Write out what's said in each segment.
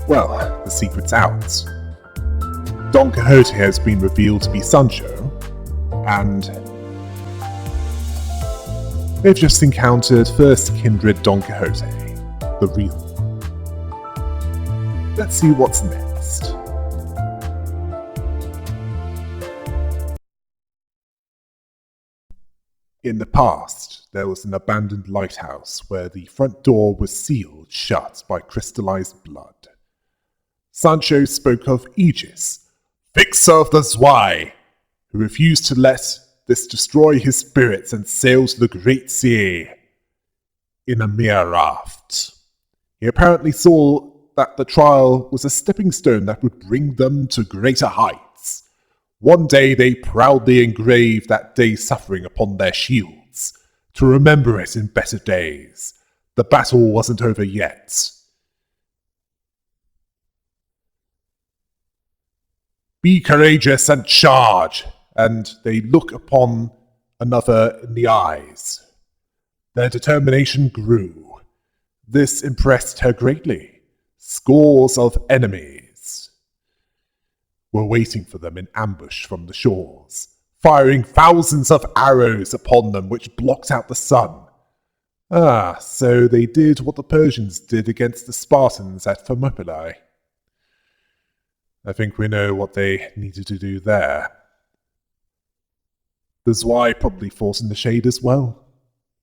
Well, the secret's out. Don Quixote has been revealed to be Sancho, and they've just encountered first kindred Don Quixote, the real one. Let's see what's next. In the past, there was an abandoned lighthouse where the front door was sealed shut by crystallized blood. Sancho spoke of Aegis, fixer of the Zwei, who refused to let this destroy his spirits and sail to the great sea in a mere raft. He apparently saw that the trial was a stepping stone that would bring them to greater heights. One day they proudly engraved that day's suffering upon their shields, to remember it in better days. The battle wasn't over yet. Be courageous and charge, and they look upon another in the eyes. Their determination grew. This impressed her greatly. Scores of enemies were waiting for them in ambush from the shores, firing thousands of arrows upon them which blocked out the sun. So they did what the Persians did against the Spartans at Thermopylae. I think we know what they needed to do there. The Zwei probably fought in the shade as well.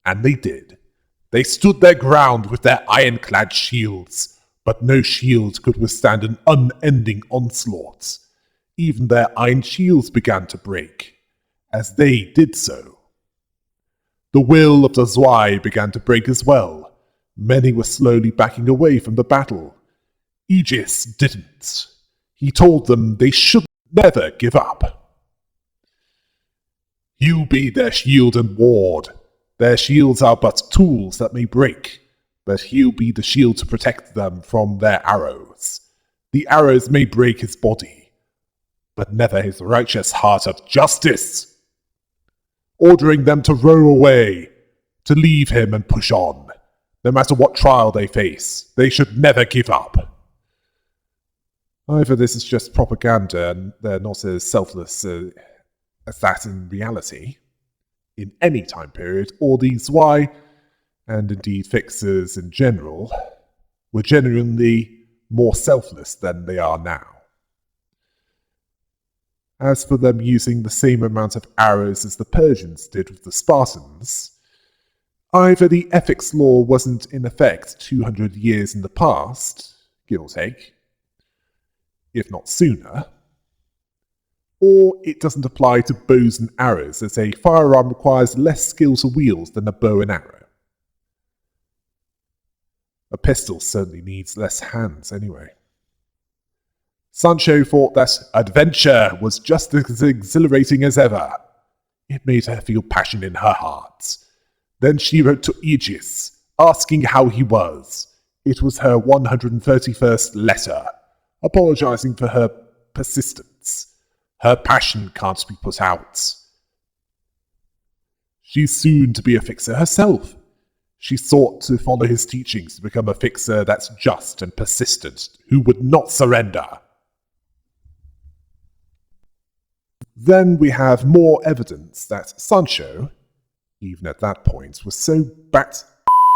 And they did. They stood their ground with their ironclad shields, but no shield could withstand an unending onslaught. Even their iron shields began to break. As they did so, the will of the Zwei began to break as well. Many were slowly backing away from the battle. Aegis didn't. He told them they should never give up. You be their shield and ward. Their shields are but tools that may break, but he'll be the shield to protect them from their arrows. The arrows may break his body, but never his righteous heart of justice. Ordering them to row away, to leave him and push on. No matter what trial they face, they should never give up. Either this is just propaganda and they're not as selfless as that in reality, in any time period, or these Zwei, and indeed fixers in general, were genuinely more selfless than they are now. As for them using the same amount of arrows as the Persians did with the Spartans, either the ethics law wasn't in effect 200 years in the past, give or take, if not sooner, or it doesn't apply to bows and arrows, as a firearm requires less skill to wield than a bow and arrow. A pistol certainly needs less hands anyway. Sancho thought that adventure was just as exhilarating as ever. It made her feel passion in her heart. Then she wrote to Aegis, asking how he was. It was her 131st letter, apologizing for her persistence. Her passion can't be put out. She's soon to be a fixer herself. She sought to follow his teachings to become a fixer that's just and persistent, who would not surrender. Then we have more evidence that Sancho, even at that point, was so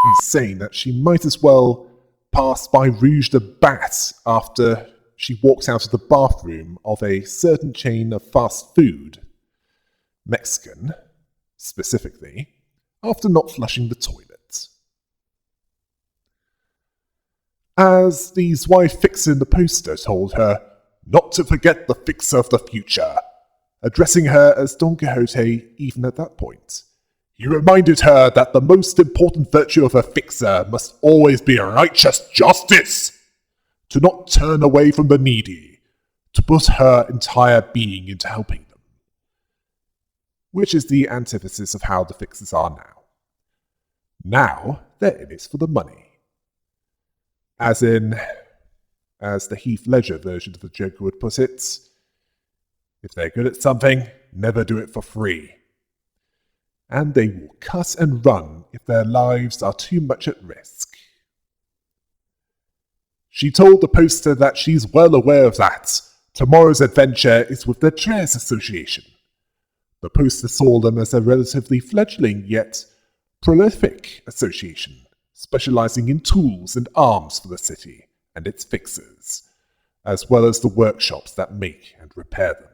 insane that she might as well pass by Rouge the Bat after she walked out of the bathroom of a certain chain of fast food, Mexican, specifically, after not flushing the toilet. As the Zwei fixer in the poster told her not to forget the fixer of the future, addressing her as Don Quixote even at that point. He reminded her that the most important virtue of a fixer must always be righteous justice, to not turn away from the needy, to put her entire being into helping them. Which is the antithesis of how the fixers are now. Now, they're in it for the money. As the Heath Ledger version of the Joker would put it, if they're good at something, never do it for free. And they will cut and run if their lives are too much at risk. She told the poster that she's well aware of that. Tomorrow's adventure is with the Chairs Association. The poster saw them as a relatively fledgling yet prolific association, specializing in tools and arms for the city and its fixers, as well as the workshops that make and repair them.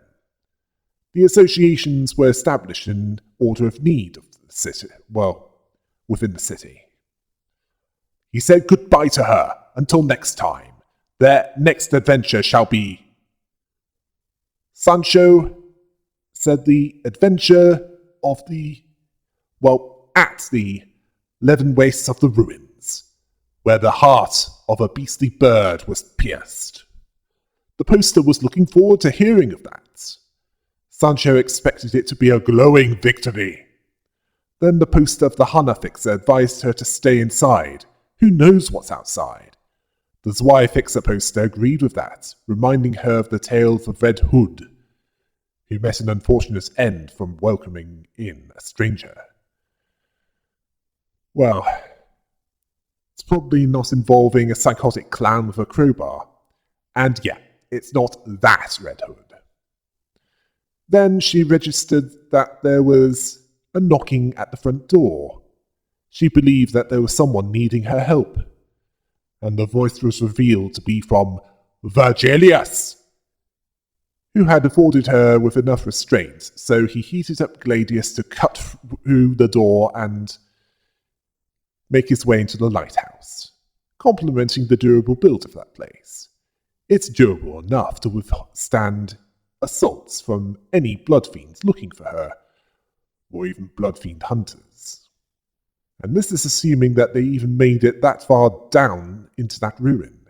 The associations were established in order of need of the city, within the city. He said goodbye to her until next time. Their next adventure shall be... Sancho said the adventure of at the 11 wastes of the ruins, where the heart of a beastly bird was pierced. The poster was looking forward to hearing of that. Sancho expected it to be a glowing victory. Then the poster of the Hana fixer advised her to stay inside. Who knows what's outside? The Zwei fixer poster agreed with that, reminding her of the tale of the Red Hood, who met an unfortunate end from welcoming in a stranger. Well, it's probably not involving a psychotic clown with a crowbar. And yeah, it's not that Red Hood. Then she registered that there was a knocking at the front door. She believed that there was someone needing her help. And the voice was revealed to be from Virgilius, who had afforded her with enough restraint, so he heated up Gladius to cut through the door and make his way into the lighthouse, complimenting the durable build of that place. It's durable enough to withstand assaults from any blood fiends looking for her, or even blood fiend hunters. And this is assuming that they even made it that far down into that ruin,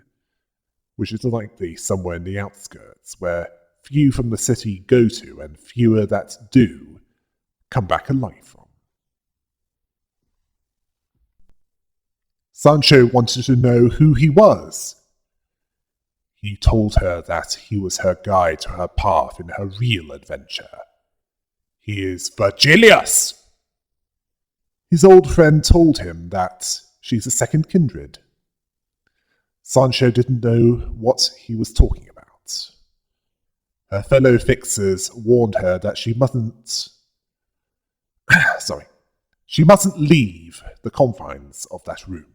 which is likely somewhere in the outskirts, where few from the city go to, and fewer that do come back alive from. Sancho wanted to know who he was. He told her that he was her guide to her path in her real adventure. He is Virgilius! His old friend told him that she's a second kindred. Sancho didn't know what he was talking about. Her fellow fixers warned her that she mustn't leave the confines of that room.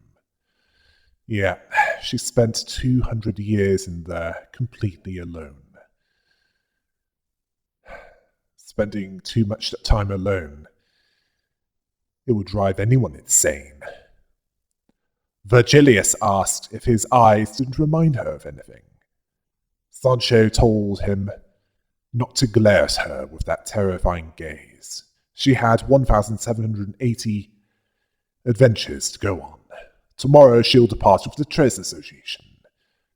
Yeah, she spent 200 years in there completely alone. Spending too much time alone, it would drive anyone insane. Virgilius asked if his eyes didn't remind her of anything. Sancho told him not to glare at her with that terrifying gaze. She had 1,780 adventures to go on. Tomorrow she'll depart with the Tres Association.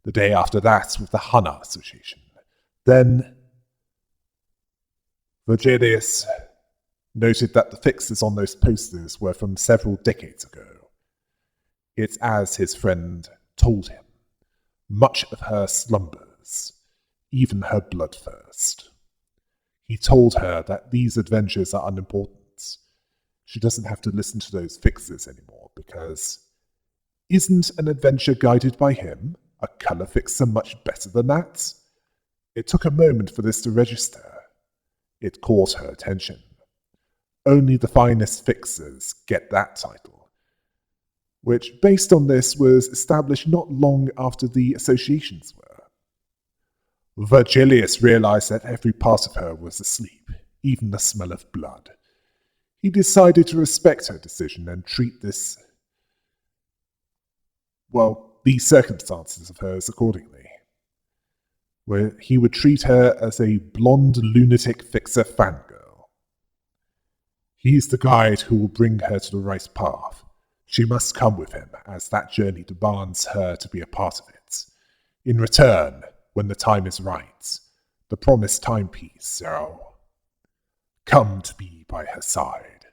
The day after that with the Hana Association. Then Virgilius noted that the fixes on those posters were from several decades ago. It's as his friend told him. Much of her slumbers, even her bloodthirst. He told her that these adventures are unimportant. She doesn't have to listen to those fixes anymore, because isn't an adventure guided by him, a colour fixer, much better than that? It took a moment for this to register. It caught her attention. Only the finest fixers get that title, which, based on this, was established not long after the associations were. Virgilius realized that every part of her was asleep, even the smell of blood. He decided to respect her decision and treat these circumstances of hers accordingly, where he would treat her as a blonde lunatic fixer fangirl. He's the guide who will bring her to the right path. She must come with him, as that journey demands her to be a part of it. In return, when the time is right, the promised timepiece shall come to be by her side.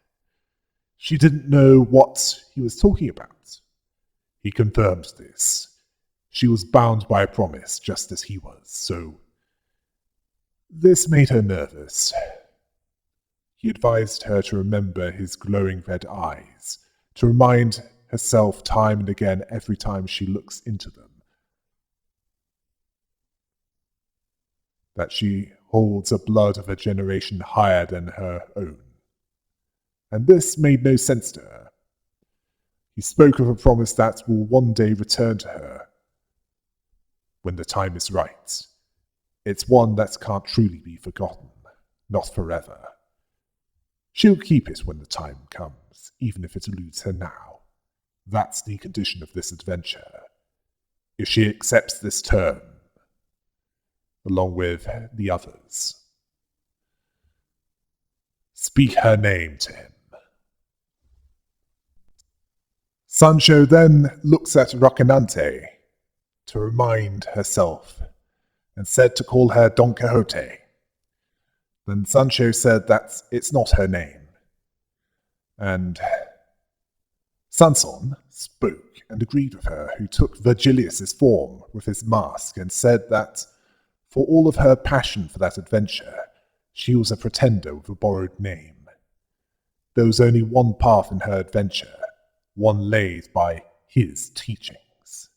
She didn't know what he was talking about. He confirmed this. She was bound by a promise, just as he was, so this made her nervous. He advised her to remember his glowing red eyes, to remind herself time and again every time she looks into them, that she holds a blood of a generation higher than her own. And this made no sense to her. He spoke of a promise that will one day return to her when the time is right. It's one that can't truly be forgotten, not forever. She'll keep it when the time comes, even if it eludes her now. That's the condition of this adventure. If she accepts this term, along with the others, speak her name to him. Sancho then looks at Rocinante to remind herself and said to call her Don Quixote. Then Sancho said that it's not her name. And Sanson spoke and agreed with her, who took Virgilius's form with his mask and said that for all of her passion for that adventure, she was a pretender with a borrowed name. There was only one path in her adventure, one laid by his teachings.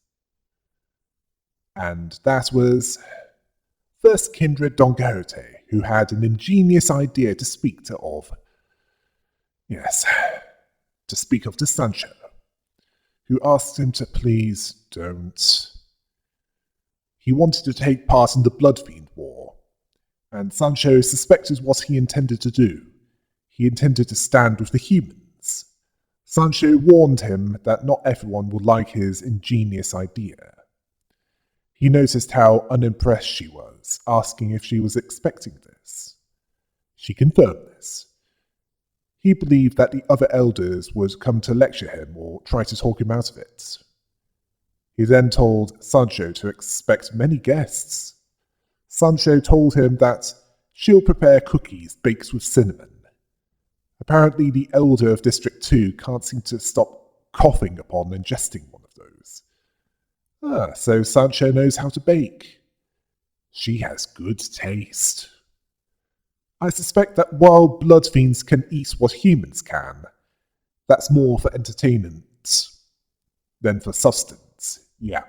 And that was first kindred Don Quixote, who had an ingenious idea to speak of to Sancho, who asked him to please don't. He wanted to take part in the Bloodfiend War, and Sancho suspected what he intended to do. He intended to stand with the humans. Sancho warned him that not everyone would like his ingenious idea. He noticed how unimpressed she was, asking if she was expecting this. She confirmed this. He believed that the other elders would come to lecture him or try to talk him out of it. He then told Sancho to expect many guests. Sancho told him that she'll prepare cookies baked with cinnamon. Apparently the elder of District 2 can't seem to stop coughing upon ingesting one of those. So Sancho knows how to bake. She has good taste. I suspect that while blood fiends can eat what humans can, that's more for entertainment than for substance. Yeah.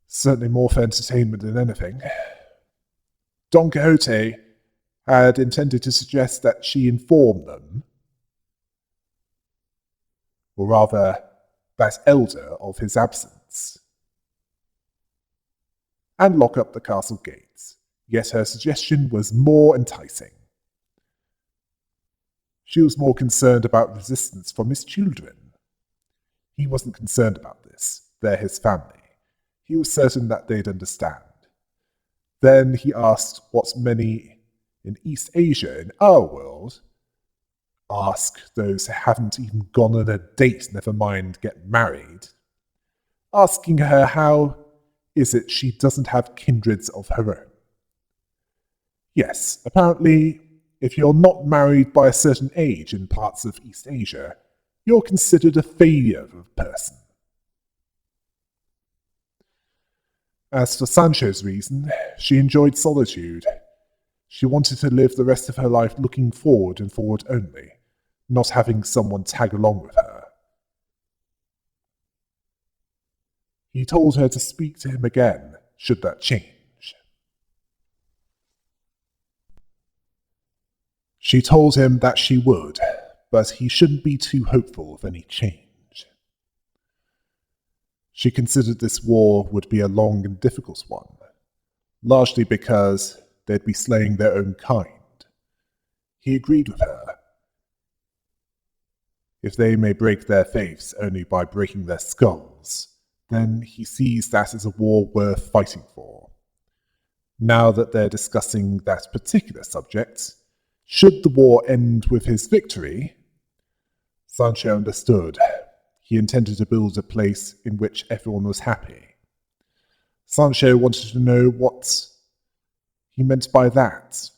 Certainly more for entertainment than anything. Don Quixote had intended to suggest that she inform them, or rather, that elder of his absence, and lock up the castle gates, yet her suggestion was more enticing. She was more concerned about resistance from his children. He wasn't concerned about this. They're his family. He was certain that they'd understand. Then he asked what many in East Asia, in our world, ask those who haven't even gone on a date, never mind get married, asking her how is it she doesn't have kindreds of her own. Yes, apparently, if you're not married by a certain age in parts of East Asia, you're considered a failure of a person. As for Sancho's reason, she enjoyed solitude. She wanted to live the rest of her life looking forward and forward only, not having someone tag along with her. He told her to speak to him again, should that change. She told him that she would, but he shouldn't be too hopeful of any change. She considered this war would be a long and difficult one, largely because they'd be slaying their own kind. He agreed with her. If they may break their faiths only by breaking their skulls, then he sees that as a war worth fighting for. Now that they're discussing that particular subject, should the war end with his victory, Sancho understood. He intended to build a place in which everyone was happy. Sancho wanted to know what he meant by that.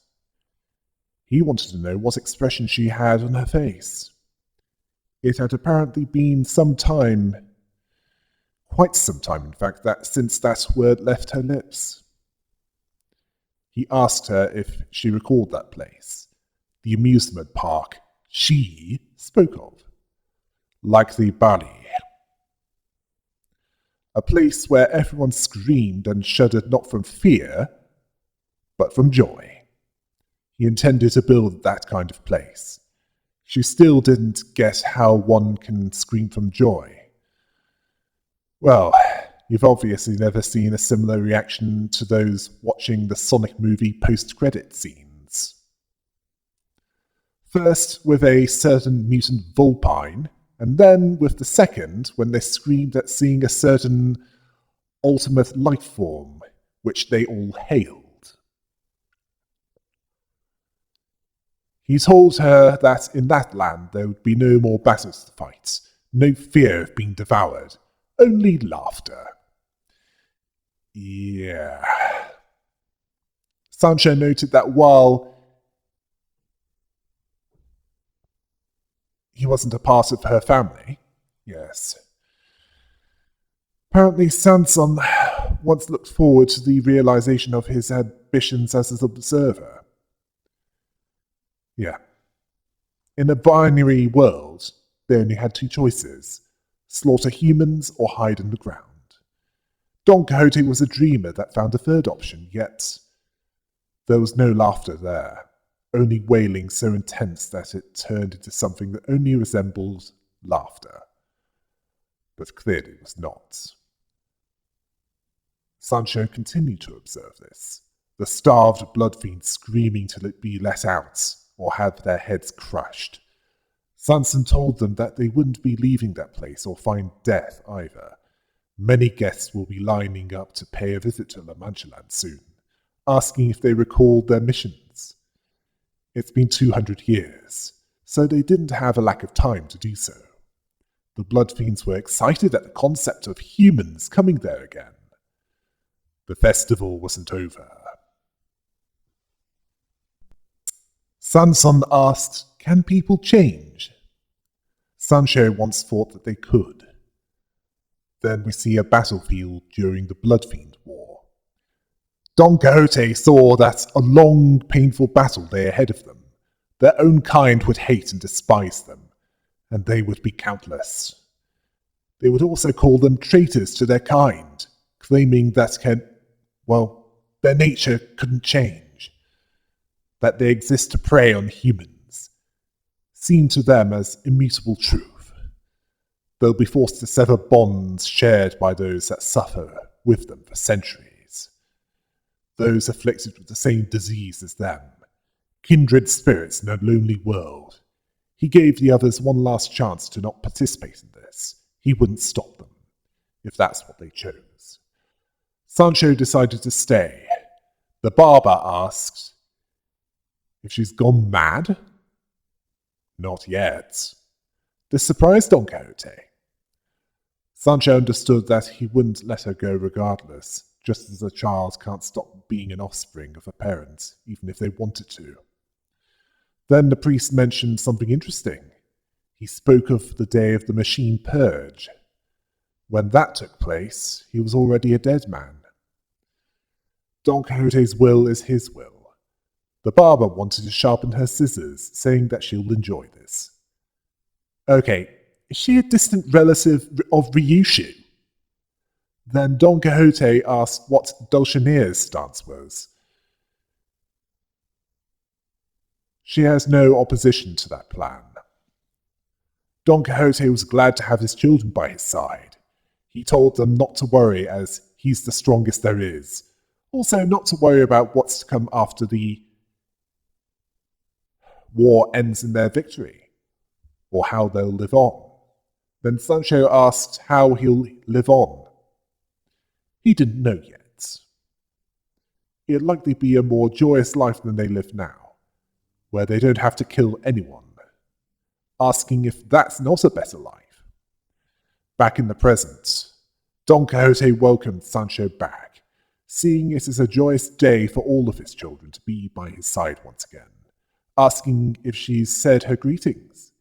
He wanted to know what expression she had on her face. It had apparently been some time, quite some time in fact, since that word left her lips. He asked her if she recalled that place, the amusement park she spoke of, like the Bali, a place where everyone screamed and shuddered not from fear, but from joy. He intended to build that kind of place. She still didn't get how one can scream from joy. Well, you've obviously never seen a similar reaction to those watching the Sonic movie post-credit scenes. First with a certain mutant Vulpine, and then with the second when they screamed at seeing a certain ultimate life form, which they all hailed. He told her that in that land there would be no more battles to fight, no fear of being devoured, only laughter. Yeah. Sancho noted that while he wasn't a part of her family, yes, apparently Sanson once looked forward to the realization of his ambitions as an observer. Yeah. In a binary world, they only had two choices: slaughter humans or hide underground. Don Quixote was a dreamer that found a third option, yet there was no laughter there, only wailing so intense that it turned into something that only resembled laughter. But clearly it was not. Sancho continued to observe this, the starved blood fiends screaming to be let out, or have their heads crushed. Sanson told them that they wouldn't be leaving that place or find death either. Many guests will be lining up to pay a visit to La Mancha Land soon, asking if they recalled their missions. It's been 200 years, so they didn't have a lack of time to do so. The blood fiends were excited at the concept of humans coming there again. The festival wasn't over. Sanson asked, "Can people change?" Sancho once thought that they could. Then we see a battlefield during the Bloodfiend War. Don Quixote saw that a long, painful battle lay ahead of them. Their own kind would hate and despise them, and they would be countless. They would also call them traitors to their kind, claiming that their nature couldn't change, that they exist to prey on humans, seen to them as immutable truth. They'll be forced to sever bonds shared by those that suffer with them for centuries, those afflicted with the same disease as them, kindred spirits in a lonely world. He gave the others one last chance to not participate in this. He wouldn't stop them, if that's what they chose. Sancho decided to stay. The barber asked if she's gone mad. Not yet. This surprised Don Quixote. Sancho understood that he wouldn't let her go regardless, just as a child can't stop being an offspring of a parent, even if they wanted to. Then the priest mentioned something interesting. He spoke of the day of the machine purge. When that took place, he was already a dead man. Don Quixote's will is his will. The barber wanted to sharpen her scissors, saying that she'll enjoy this. Okay, is she a distant relative of Ryushu? Then Don Quixote asked what Dulcinea's stance was. She has no opposition to that plan. Don Quixote was glad to have his children by his side. He told them not to worry as he's the strongest there is. Also, not to worry about what's to come after the war ends in their victory, or how they'll live on. Then Sancho asked how he'll live on. He didn't know yet. It'd likely be a more joyous life than they live now, where they don't have to kill anyone, asking if that's not a better life. Back in the present, Don Quixote welcomed Sancho back, seeing it as a joyous day for all of his children to be by his side once again, asking if she's said her greetings.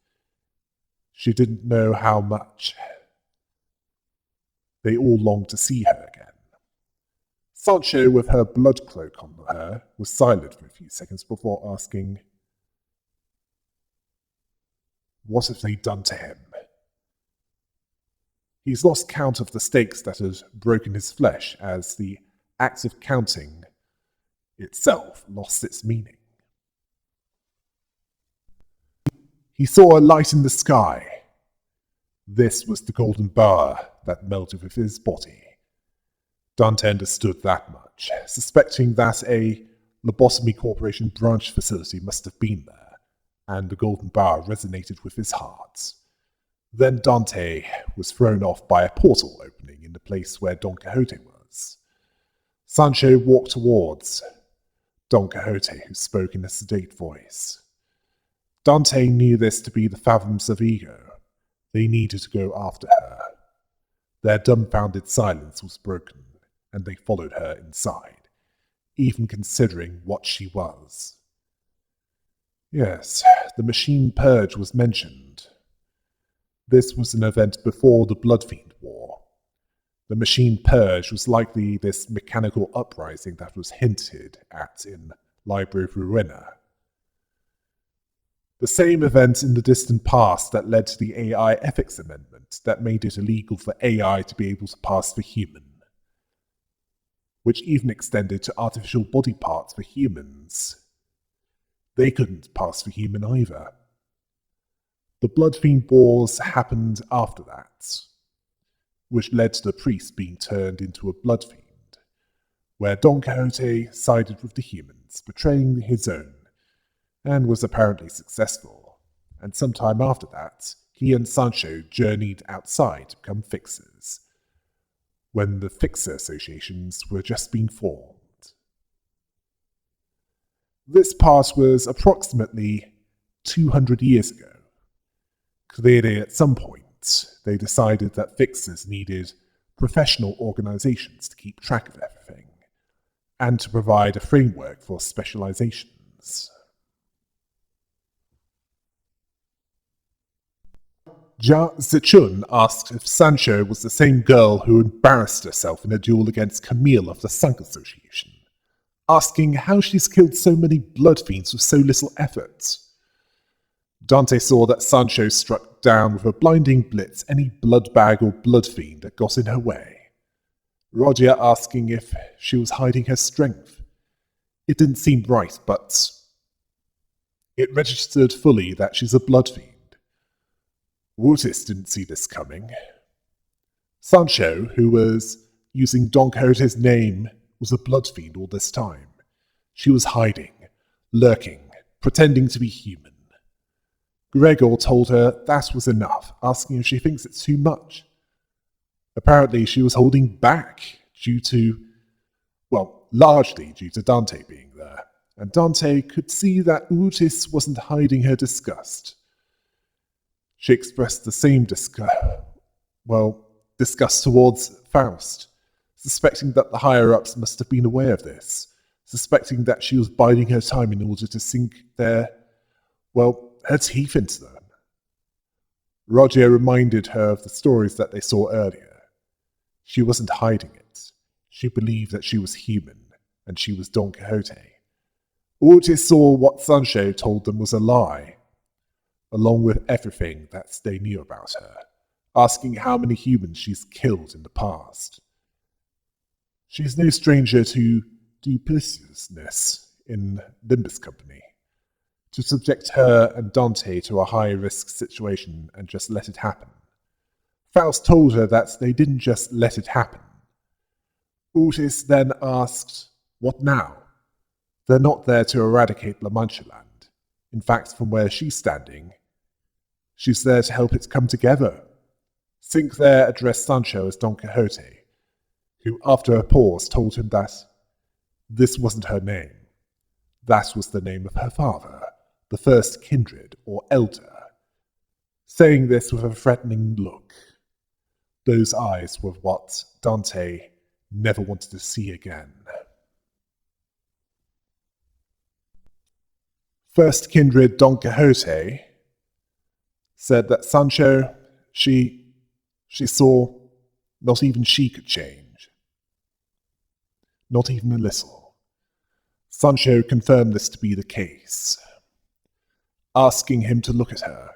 She didn't know how much they all longed to see her again. Sancho, with her blood cloak on her, was silent for a few seconds before asking, "What have they done to him?" He's lost count of the stakes that had broken his flesh, as the act of counting itself lost its meaning. He saw a light in the sky. This was the golden bar that melted with his body. Dante understood that much, suspecting that a Lobotomy Corporation branch facility must have been there, and the golden bar resonated with his heart. Then Dante was thrown off by a portal opening in the place where Don Quixote was. Sancho walked towards Don Quixote, who spoke in a sedate voice. Dante knew this to be the fathoms of ego. They needed to go after her. Their dumbfounded silence was broken, and they followed her inside, even considering what she was. Yes, the machine purge was mentioned. This was an event before the Bloodfiend War. The machine purge was likely this mechanical uprising that was hinted at in Library of Ruina. The same event in the distant past that led to the AI ethics amendment that made it illegal for AI to be able to pass for human, which even extended to artificial body parts for humans. They couldn't pass for human either. The Bloodfiend Wars happened after that, which led to the priest being turned into a bloodfiend, where Don Quixote sided with the humans, betraying his own, and was apparently successful. And sometime after that, he and Sancho journeyed outside to become fixers, when the Fixer Associations were just being formed. This part was approximately 200 years ago. Clearly, at some point, they decided that fixers needed professional organizations to keep track of everything, and to provide a framework for specializations. Jia Zichun asked if Sancho was the same girl who embarrassed herself in a duel against Camille of the Sunk Association, asking how she's killed so many bloodfiends with so little effort. Dante saw that Sancho struck down with a blinding blitz any bloodbag or bloodfiend that got in her way. Roger asking if she was hiding her strength. It didn't seem right, but it registered fully that she's a bloodfiend. Wutis didn't see this coming. Sancho, who was using Don Quixote's name, was a bloodfiend all this time. She was hiding, lurking, pretending to be human. Gregor told her that was enough, asking if she thinks it's too much. Apparently she was holding back largely due to Dante being there, and Dante could see that Wutis wasn't hiding her disgust. She expressed the same disgust towards Faust, suspecting that the higher-ups must have been aware of this, suspecting that she was biding her time in order to sink her teeth into them. Roger reminded her of the stories that they saw earlier. She wasn't hiding it. She believed that she was human, and she was Don Quixote. Ortiz saw what Sancho told them was a lie, along with everything that they knew about her, asking how many humans she's killed in the past. She's no stranger to duplicitousness in Limbus Company. To subject her and Dante to a high-risk situation and just let it happen. Faust told her that they didn't just let it happen. Ortiz then asked, what now? They're not there to eradicate La Mancha land. In fact, from where she's standing, she's there to help it come together. Cinque there addressed Sancho as Don Quixote, who after a pause told him that this wasn't her name. That was the name of her father, the first kindred or elder, saying this with a threatening look. Those eyes were what Dante never wanted to see again. First kindred Don Quixote said that Sancho, she saw not even she could change. Not even a little. Sancho confirmed this to be the case, asking him to look at her.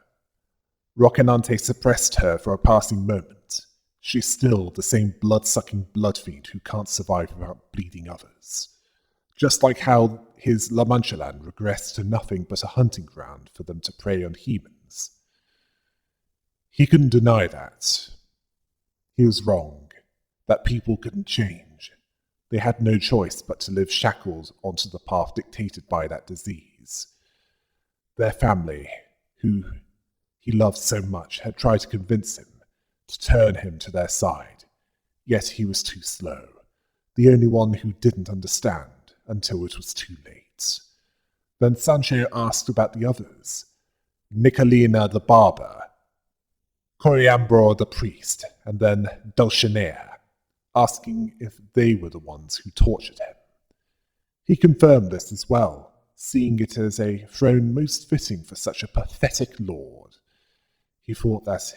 Rocinante suppressed her for a passing moment. She's still the same blood-sucking bloodfiend who can't survive without bleeding others. just like how his La Mancha land regressed to nothing but a hunting ground for them to prey on humans. He couldn't deny that. He was wrong, that people couldn't change. They had no choice but to live shackled onto the path dictated by that disease. Their family, who he loved so much, had tried to convince him to turn him to their side, yet he was too slow, the only one who didn't understand until it was too late. Then Sancho asked about the others, Nicolina the barber, Coriambro the priest, and then Dulcinea, asking if they were the ones who tortured him. He confirmed this as well, seeing it as a throne most fitting for such a pathetic lord. He thought that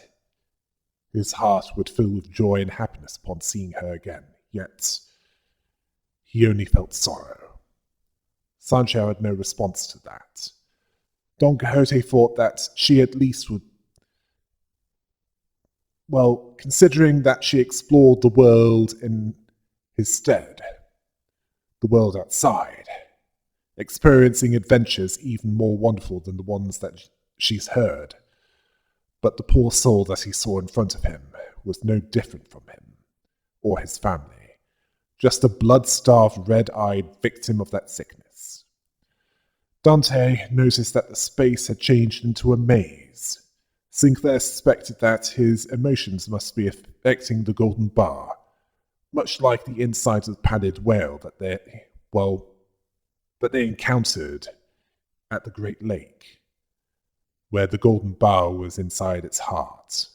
his heart would fill with joy and happiness upon seeing her again, yet he only felt sorrow. Sancho had no response to that. Don Quixote thought that she at least would, well, considering that she explored the world in his stead, the world outside, experiencing adventures even more wonderful than the ones that she's heard. But the poor soul that he saw in front of him was no different from him, or his family, just a blood-starved, red-eyed victim of that sickness. Dante noticed that the space had changed into a maze. Sinclair suspected that his emotions must be affecting the golden bar, much like the inside of the padded whale that they encountered at the Great Lake, where the golden bar was inside its heart.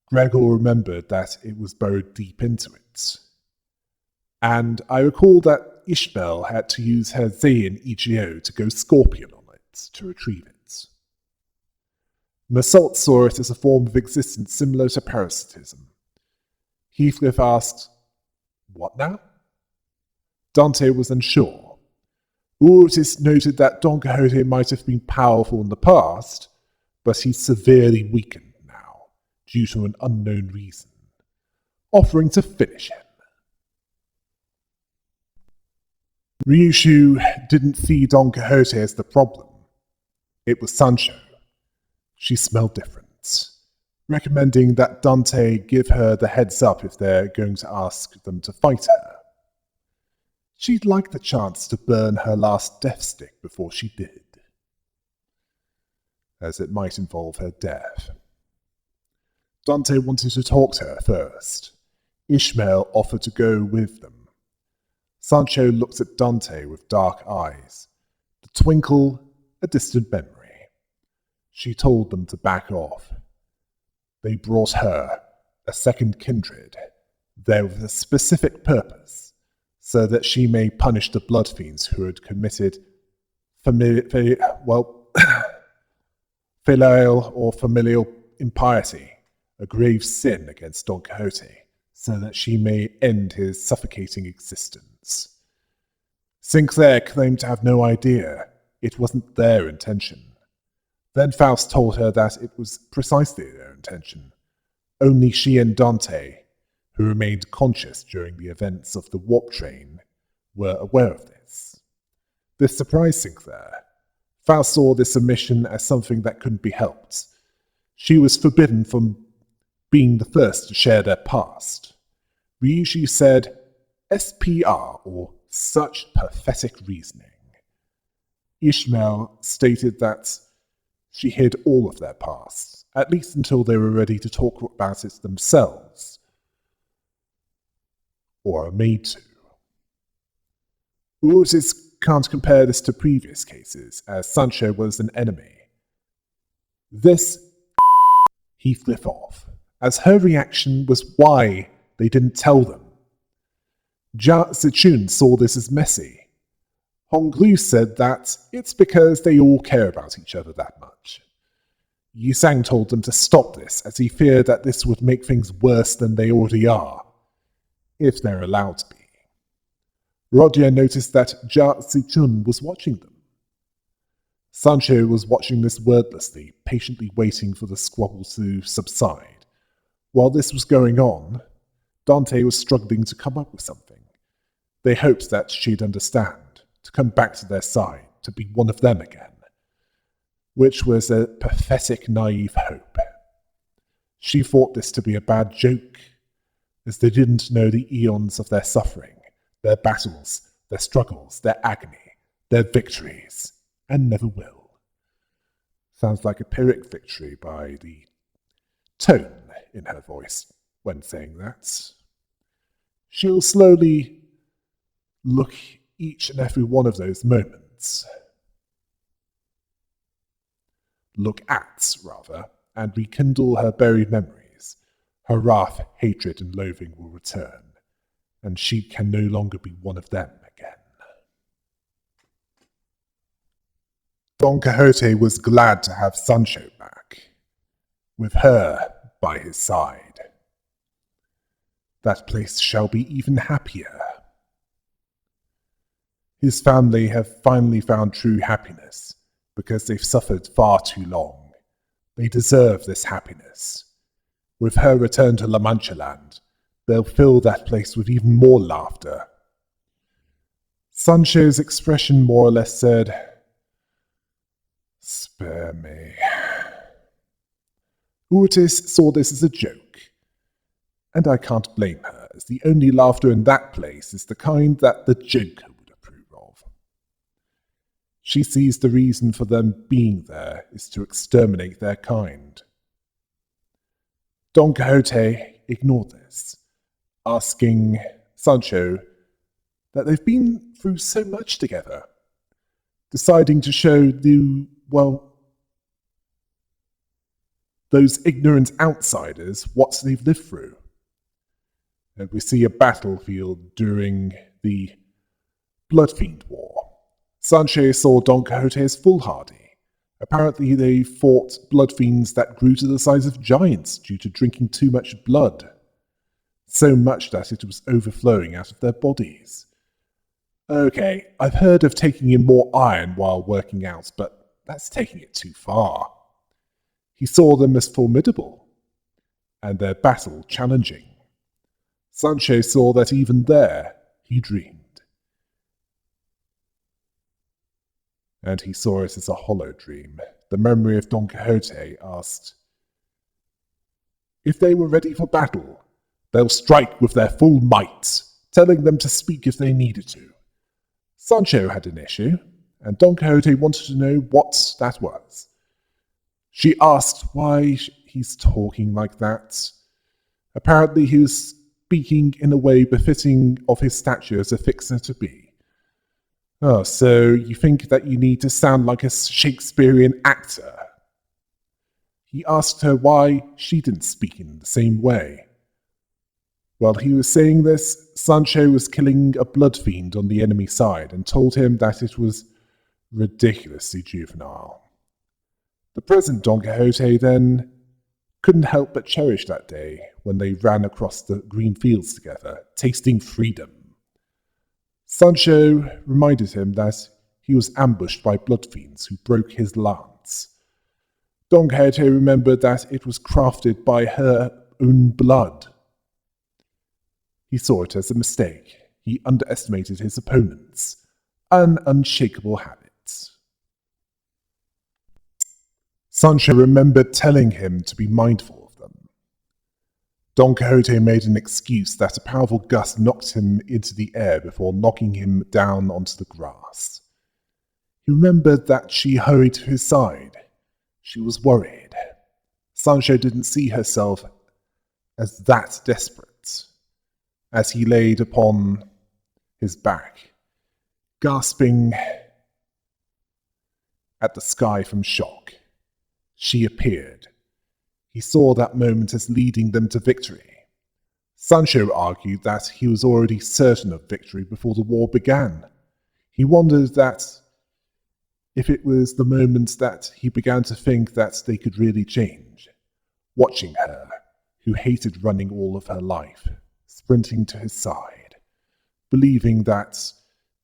Gregor remembered that it was burrowed deep into it. And I recall that Ishmael had to use her Zayn EGO to go scorpion on it to retrieve it. Massault saw it as a form of existence similar to parasitism. Heathcliff asked, "What now?" Dante was unsure. Otis noted that Don Quixote might have been powerful in the past, but he's severely weakened now, due to an unknown reason, offering to finish him. Ryushu didn't see Don Quixote as the problem. It was Sancho. She smelled different, recommending that Dante give her the heads up if they're going to ask them to fight her. She'd like the chance to burn her last death stick before she did, as it might involve her death. Dante wanted to talk to her first. Ishmael offered to go with them. Sancho looked at Dante with dark eyes, the twinkle a distant memory. She told them to back off. They brought her, a second kindred, there with a specific purpose, so that she may punish the blood fiends who had committed filial or familial impiety, a grave sin against Don Quixote, so that she may end his suffocating existence. Sinclair claimed to have no idea. It wasn't their intention. Then Faust told her that it was precisely their intention. Only she and Dante, who remained conscious during the events of the warp train, were aware of this. This surprised Sinclair. Faust saw this omission as something that couldn't be helped. She was forbidden from being the first to share their past. Ryushu said, SPR, or such pathetic reasoning. Ishmael stated that she hid all of their pasts, at least until they were ready to talk about it themselves, or are made to. Otis can't compare this to previous cases, as Sancho was an enemy. This Heathcliff off, as her reaction was why they didn't tell them. Jia Zichun saw this as messy. Honglu said that it's because they all care about each other that much. Yisang told them to stop this, as he feared that this would make things worse than they already are, if they're allowed to be. Rodia noticed that Jia Zichun was watching them. Sancho was watching this wordlessly, patiently waiting for the squabble to subside. While this was going on, Dante was struggling to come up with something. They hoped that she'd understand, to come back to their side, to be one of them again, which was a pathetic, naive hope. She thought this to be a bad joke, as they didn't know the eons of their suffering, their battles, their struggles, their agony, their victories, and never will. Sounds like a Pyrrhic victory by the tone in her voice when saying that. She'll slowly look each and every one of those moments. Look at, rather, and rekindle her buried memories. Her wrath, hatred, and loathing will return, and she can no longer be one of them again. Don Quixote was glad to have Sancho back, with her by his side. That place shall be even happier. His family have finally found true happiness, because they've suffered far too long. They deserve this happiness. With her return to La Mancha land, they'll fill that place with even more laughter. Sancho's expression more or less said, "Spare me." Urtis saw this as a joke, and I can't blame her, as the only laughter in that place is the kind that the joker would approve of. She sees the reason for them being there is to exterminate their kind. Don Quixote ignored this, asking Sancho that they've been through so much together, deciding to show those ignorant outsiders what they've lived through. And we see a battlefield during the Bloodfiend War. Sancho saw Don Quixote as foolhardy. Apparently they fought bloodfiends that grew to the size of giants due to drinking too much blood. So much that it was overflowing out of their bodies. Okay, I've heard of taking in more iron while working out, but that's taking it too far. He saw them as formidable, and their battle challenging. Sancho saw that even there he dreamed. And he saw it as a hollow dream. The memory of Don Quixote asked, if they were ready for battle, they'll strike with their full might, telling them to speak if they needed to. Sancho had an issue, and Don Quixote wanted to know what that was. She asked why he's talking like that. Apparently he was speaking in a way befitting of his stature as a fixer to be. Oh, so you think that you need to sound like a Shakespearean actor? He asked her why she didn't speak in the same way. While he was saying this, Sancho was killing a blood fiend on the enemy side and told him that it was ridiculously juvenile. The present Don Quixote then couldn't help but cherish that day when they ran across the green fields together, tasting freedom. Sancho reminded him that he was ambushed by blood fiends who broke his lance. Don Quixote remembered that it was crafted by her own blood. He saw it as a mistake. He underestimated his opponents, an unshakable habit. Sancho remembered telling him to be mindful of them. Don Quixote made an excuse that a powerful gust knocked him into the air before knocking him down onto the grass. He remembered that she hurried to his side. She was worried. Sancho didn't see herself as that desperate. As he laid upon his back, gasping at the sky from shock, she appeared. He saw that moment as leading them to victory. Sancho argued that he was already certain of victory before the war began. He wondered that if it was the moment that he began to think that they could really change, watching her, who hated running all of her life, sprinting to his side, believing that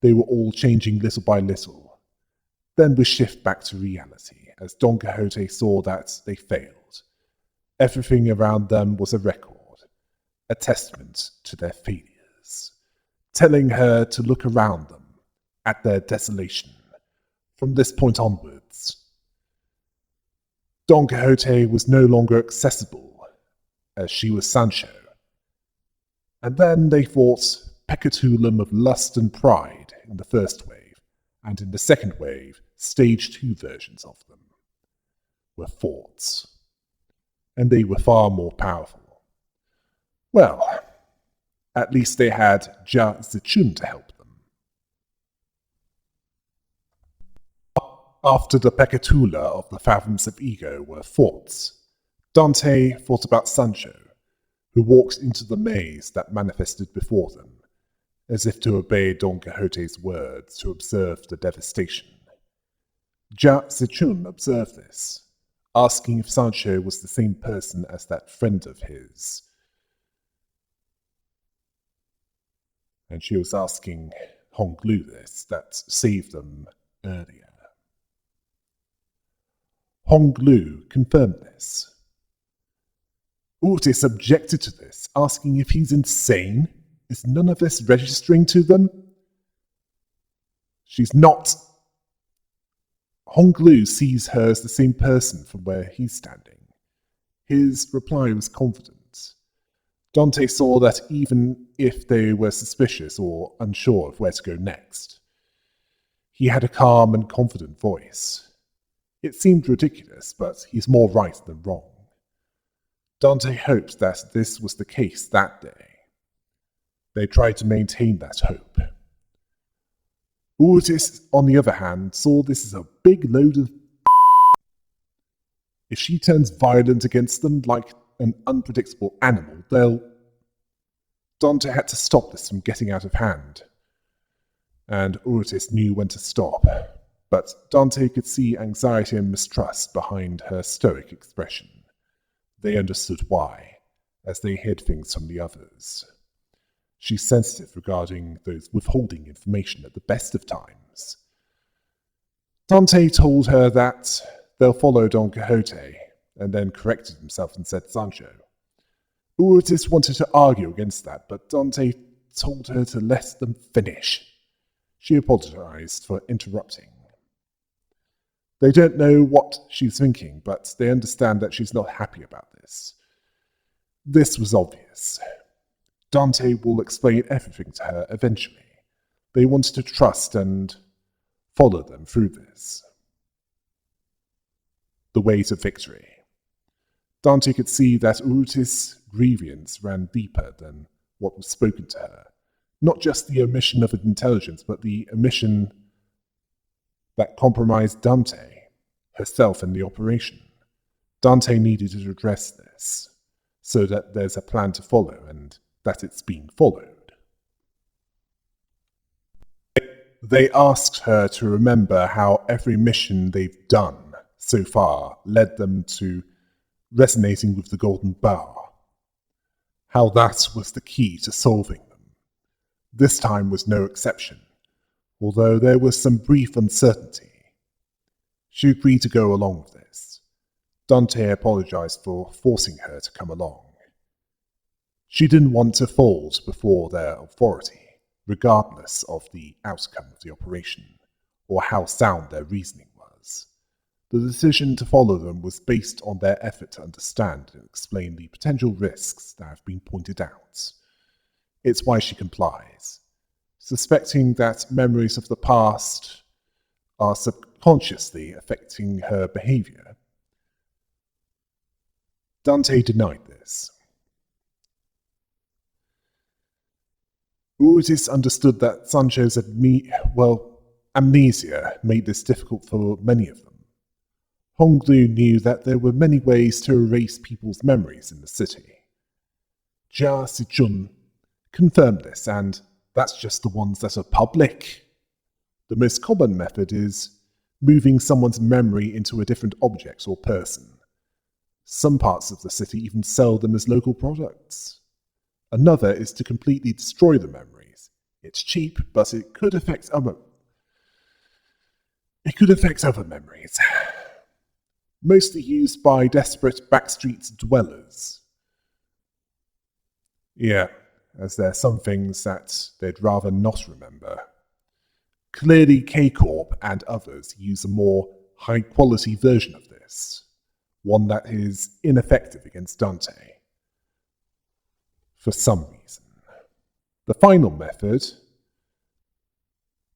they were all changing little by little, then would shift back to reality as Don Quixote saw that they failed. Everything around them was a record, a testament to their failures. telling her to look around them at their desolation from this point onwards. Don Quixote was no longer accessible, as she was Sancho. And then they fought Pecatulum of lust and pride in the first wave, and in the second wave, stage 2 versions of them were fought. And they were far more powerful. Well, at least they had Ja Zichun to help them. After the Pecatula of the Fathoms of Ego were fought, Dante thought about Sancho, who walked into the maze that manifested before them, as if to obey Don Quixote's words to observe the devastation. Ja Zichun observed this, asking if Sancho was the same person as that friend of his. And she was asking Honglu this, that saved them earlier. Honglu confirmed this. Otis objected to this, asking if he's insane. Is none of this registering to them? She's not. Honglu sees her as the same person from where he's standing. His reply was confident. Dante saw that even if they were suspicious or unsure of where to go next, he had a calm and confident voice. It seemed ridiculous, but he's more right than wrong. Dante hoped that this was the case that day. They tried to maintain that hope. Otis, on the other hand, saw this as a big load of If she turns violent against them like an unpredictable animal, they'll... Dante had to stop this from getting out of hand. And Otis knew when to stop, but Dante could see anxiety and mistrust behind her stoic expression. They understood why, as they hid things from the others. She's sensitive regarding those withholding information at the best of times. Dante told her that they'll follow Don Quixote, and then corrected himself and said Sancho. Otis wanted to argue against that, but Dante told her to let them finish. She apologized for interrupting. They don't know what she's thinking, but they understand that she's not happy about this. This was obvious. Dante will explain everything to her eventually. They wanted to trust and follow them through this. The way to victory. Dante could see that Otis' grievance ran deeper than what was spoken to her. Not just the omission of intelligence, but the omission that compromised Dante, herself, and the operation. Dante needed to address this, so that there's a plan to follow, and that it's being followed. They asked her to remember how every mission they've done so far led them to resonating with the golden bar. How that was the key to solving them. This time was no exception, although there was some brief uncertainty. She agreed to go along with this. Dante apologized for forcing her to come along. She didn't want to fold before their authority, regardless of the outcome of the operation, or how sound their reasoning was. The decision to follow them was based on their effort to understand and explain the potential risks that have been pointed out. It's why she complies, suspecting that memories of the past are subconsciously affecting her behavior. Dante denied this. Otis understood that Sancho's amnesia made this difficult for many of them. Honglu knew that there were many ways to erase people's memories in the city. Jia Sichun confirmed this, and that's just the ones that are public. The most common method is moving someone's memory into a different object or person. Some parts of the city even sell them as local products. Another is to completely destroy the memories. It's cheap, but it could affect other memories. Mostly used by desperate backstreet dwellers. Yeah, as there are some things that they'd rather not remember. Clearly, K-Corp and others use a more high-quality version of this, one that is ineffective against Dante, for some reason. The final method,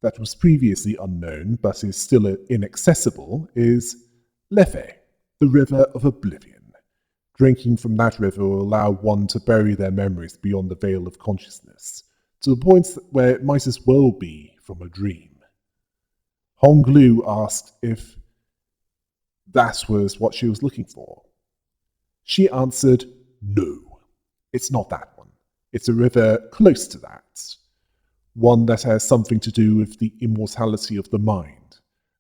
that was previously unknown but is still inaccessible, is Lethe, the River of Oblivion. Drinking from that river will allow one to bury their memories beyond the veil of consciousness, to the point where it might as well be from a dream. Honglu asked if that was what she was looking for. She answered, no, it's not that one. It's a river close to that. One that has something to do with the immortality of the mind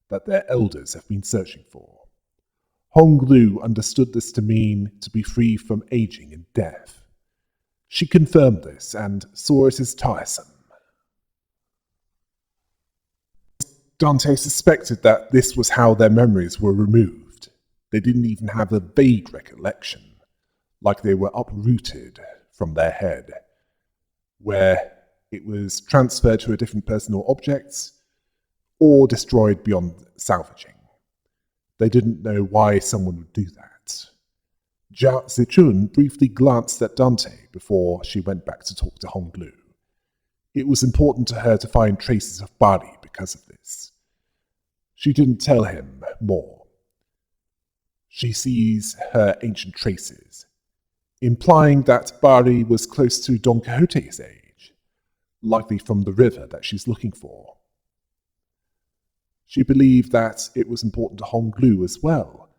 that their elders have been searching for. Honglu understood this to mean to be free from aging and death. She confirmed this and saw it as tiresome. Dante suspected that this was how their memories were removed. They didn't even have a vague recollection, like they were uprooted from their head, where it was transferred to a different person or object, or destroyed beyond salvaging. They didn't know why someone would do that. Jia Zichun briefly glanced at Dante before she went back to talk to Honglu. It was important to her to find traces of Bari because of this. She didn't tell him more. She sees her ancient traces, implying that Bari was close to Don Quixote's age, likely from the river that she's looking for. She believed that it was important to Honglu as well,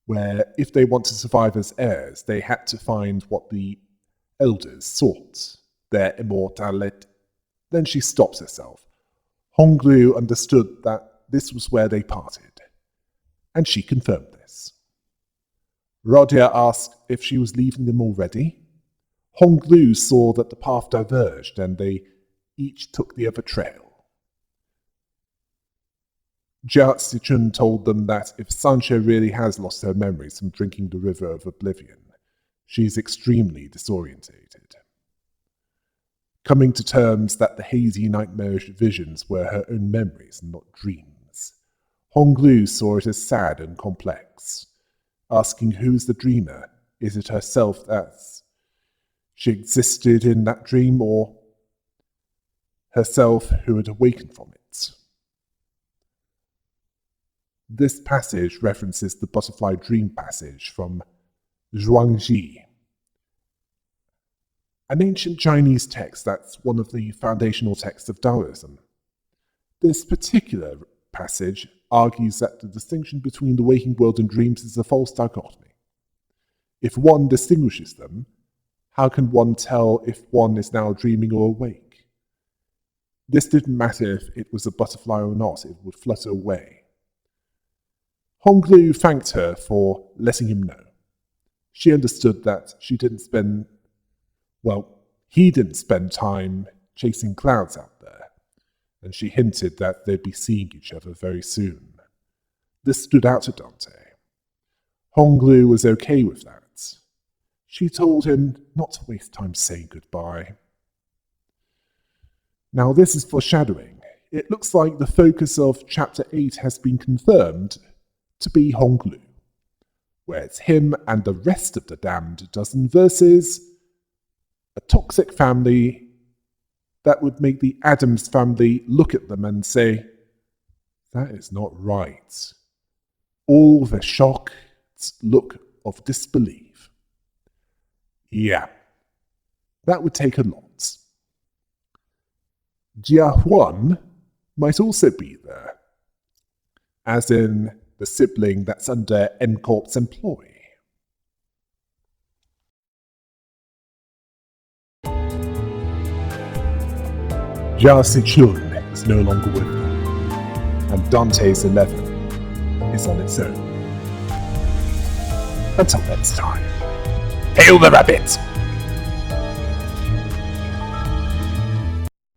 where if they want to survive as heirs, they had to find what the elders sought, their immortality. Then she stops herself. Honglu understood that this was where they parted, and she confirmed this. Rodia asked if she was leaving them already. Honglu saw that the path diverged, and they each took the other trail. Jia Zichun told them that if Sanche really has lost her memories from drinking the River of Oblivion, she is extremely disorientated. Coming to terms that the hazy, nightmarish visions were her own memories and not dreams, Honglu saw it as sad and complex, asking who is the dreamer. Is it herself that she existed in that dream, or herself who had awakened from it? This passage references the butterfly dream passage from Zhuangzi, an ancient Chinese text that's one of the foundational texts of Taoism. This particular passage argues that the distinction between the waking world and dreams is a false dichotomy. If one distinguishes them, how can one tell if one is now dreaming or awake? This didn't matter if it was a butterfly or not, it would flutter away. Honglu thanked her for letting him know. She understood that he didn't spend time chasing clouds out there, and she hinted that they'd be seeing each other very soon. This stood out to Dante. Honglu was okay with that. She told him not to waste time saying goodbye. Now this is foreshadowing. It looks like the focus of Chapter 8 has been confirmed to be Honglu, where it's him and the rest of the damned dozen versus a toxic family that would make the Addams family look at them and say, that is not right. All the shocked look of disbelief. Yeah, that would take a lot. Jia Huan might also be there, as in the sibling that's under N-Corp's employ. Jia Zichun is no longer with them, and Dante's 11 is on its own. Until next time, hail the rabbit!